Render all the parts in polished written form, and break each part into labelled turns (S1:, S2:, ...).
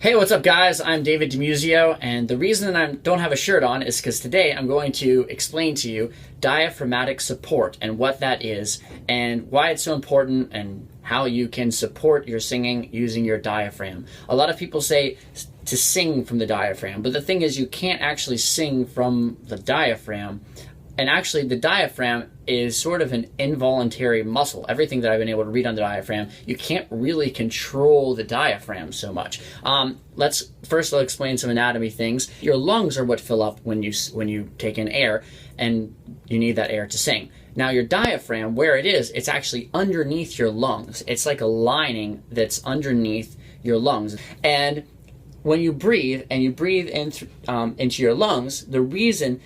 S1: Hey, what's up guys? I'm David DiMuzio, and the reason I don't have a shirt on is because today I'm going to explain to you diaphragmatic support and what that is and why it's so important and how you can support your singing using your diaphragm. A lot of people say to sing from the diaphragm, but the thing is you can't actually sing from the diaphragm. And actually, the diaphragm is sort of an involuntary muscle. Everything that I've been able to read on the diaphragm, you can't really control the diaphragm so much. Let's explain some anatomy things. Your lungs are what fill up when you take in air, and you need that air to sing. Now, your diaphragm, where it is, it's actually underneath your lungs. It's like a lining that's underneath your lungs. And when you breathe, and you breathe in into your lungs, the reason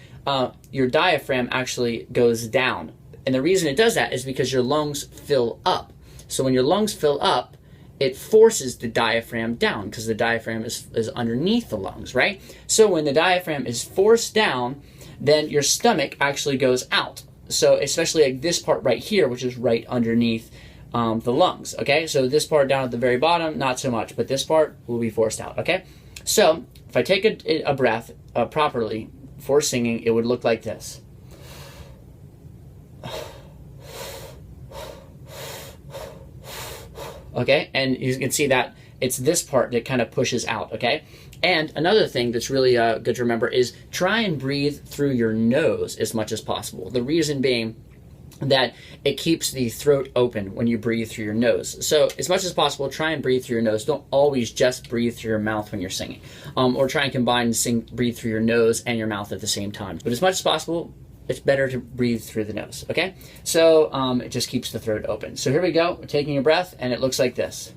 S1: your diaphragm actually goes down. And the reason it does that is because your lungs fill up. So when your lungs fill up, it forces the diaphragm down because the diaphragm is underneath the lungs, right? So when the diaphragm is forced down, then your stomach actually goes out. So especially like this part right here, which is right underneath the lungs, okay? So this part down at the very bottom, not so much, but this part will be forced out, okay? So if I take a breath properly, for singing, it would look like this. Okay, and you can see that it's this part that kind of pushes out, okay? And another thing that's really good to remember is try and breathe through your nose as much as possible. The reason being that it keeps the throat open when you breathe through your nose. So as much as possible, try and breathe through your nose. Don't always just breathe through your mouth when you're singing. Or try and combine and breathe through your nose and your mouth at the same time. But as much as possible, it's better to breathe through the nose, okay? So it just keeps the throat open. So here we go, we're taking a breath, and it looks like this.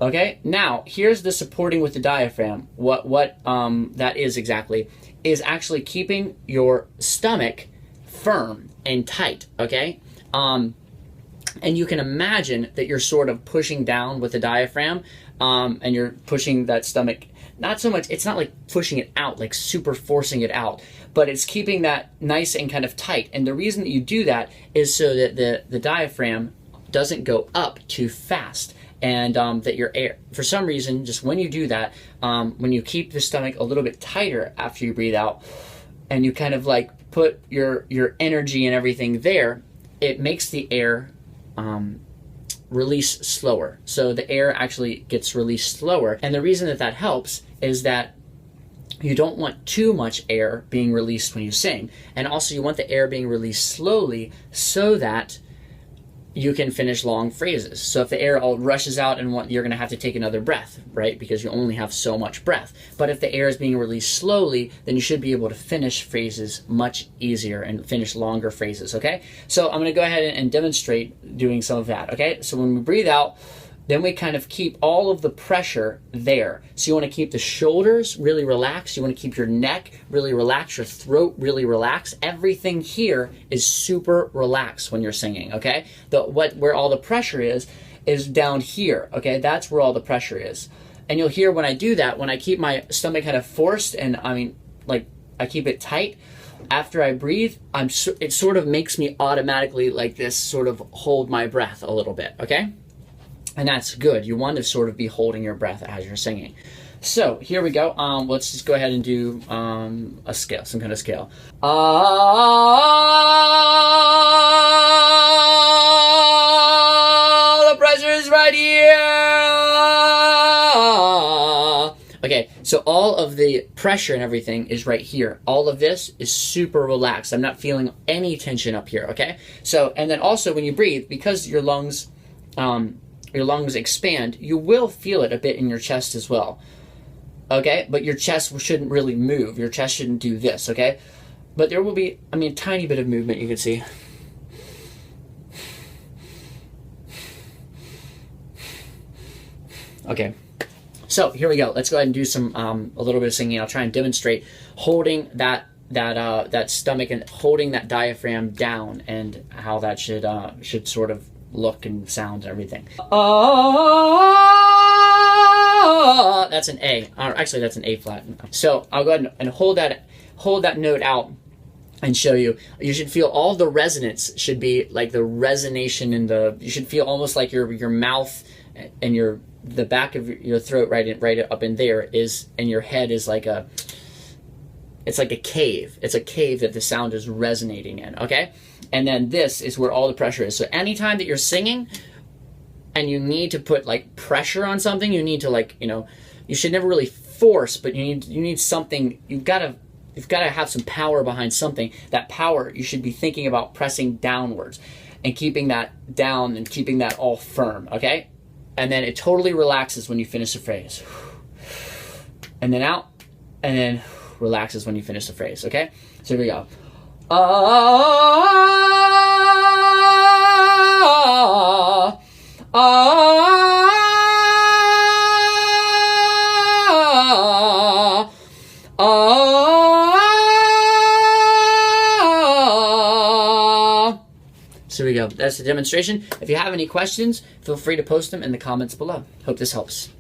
S1: Okay, now here's the supporting with the diaphragm. What that is exactly is actually keeping your stomach firm and tight, okay? And you can imagine that you're sort of pushing down with the diaphragm, and you're pushing that stomach, not so much, it's not like pushing it out, like super forcing it out, but it's keeping that nice and kind of tight. And the reason that you do that is so that the diaphragm doesn't go up too fast, and that your air, for some reason, just when you do that, when you keep the stomach a little bit tighter after you breathe out, and you kind of like put your energy and everything there, it makes the air release slower. So the air actually gets released slower. And the reason that that helps is that you don't want too much air being released when you sing. And also you want the air being released slowly so that you can finish long phrases. So if the air all rushes out and you're gonna have to take another breath, right? Because you only have so much breath. But if the air is being released slowly, then you should be able to finish phrases much easier and finish longer phrases, okay? So I'm gonna go ahead and demonstrate doing some of that, okay? So when we breathe out, then we kind of keep all of the pressure there. So you want to keep the shoulders really relaxed. You want to keep your neck really relaxed, your throat really relaxed. Everything here is super relaxed when you're singing, okay? Where all the pressure is down here, okay? That's where all the pressure is. And you'll hear when I do that, when I keep my stomach kind of forced and I keep it tight, after I breathe, it sort of makes me automatically like this sort of hold my breath a little bit, okay? And that's good. You want to sort of be holding your breath as you're singing. So here we go. Let's just go ahead and do a scale, some kind of scale. The pressure is right here. Okay, so all of the pressure and everything is right here. All of this is super relaxed. I'm not feeling any tension up here, okay? So, and then also when you breathe, because your lungs expand, you will feel it a bit in your chest as well, okay? But your chest shouldn't really move. Your chest shouldn't do this, okay? But there will be, a tiny bit of movement you can see. Okay, so here we go. Let's go ahead and do some a little bit of singing. I'll try and demonstrate holding that stomach and holding that diaphragm down and how that should sort of look and sound and everything. That's an A. Actually, that's an A flat. So I'll go ahead and hold that note out and show you. You should feel all the resonance should be like the resonation in the. You should feel almost like your mouth and your the back of your throat, right up in there is, and your head is like a, it's like a cave. It's a cave that the sound is resonating in, okay? And then this is where all the pressure is. So anytime that you're singing and you need to put like pressure on something, you need to like, you know, you should never really force, but you need something, you've got to have some power behind something. That power, you should be thinking about pressing downwards and keeping that down and keeping that all firm, okay? And then it totally relaxes when you finish the phrase. And then out, and then relaxes when you finish the phrase, okay? So here we go. So here we go. That's the demonstration. If you have any questions, feel free to post them in the comments below. Hope this helps.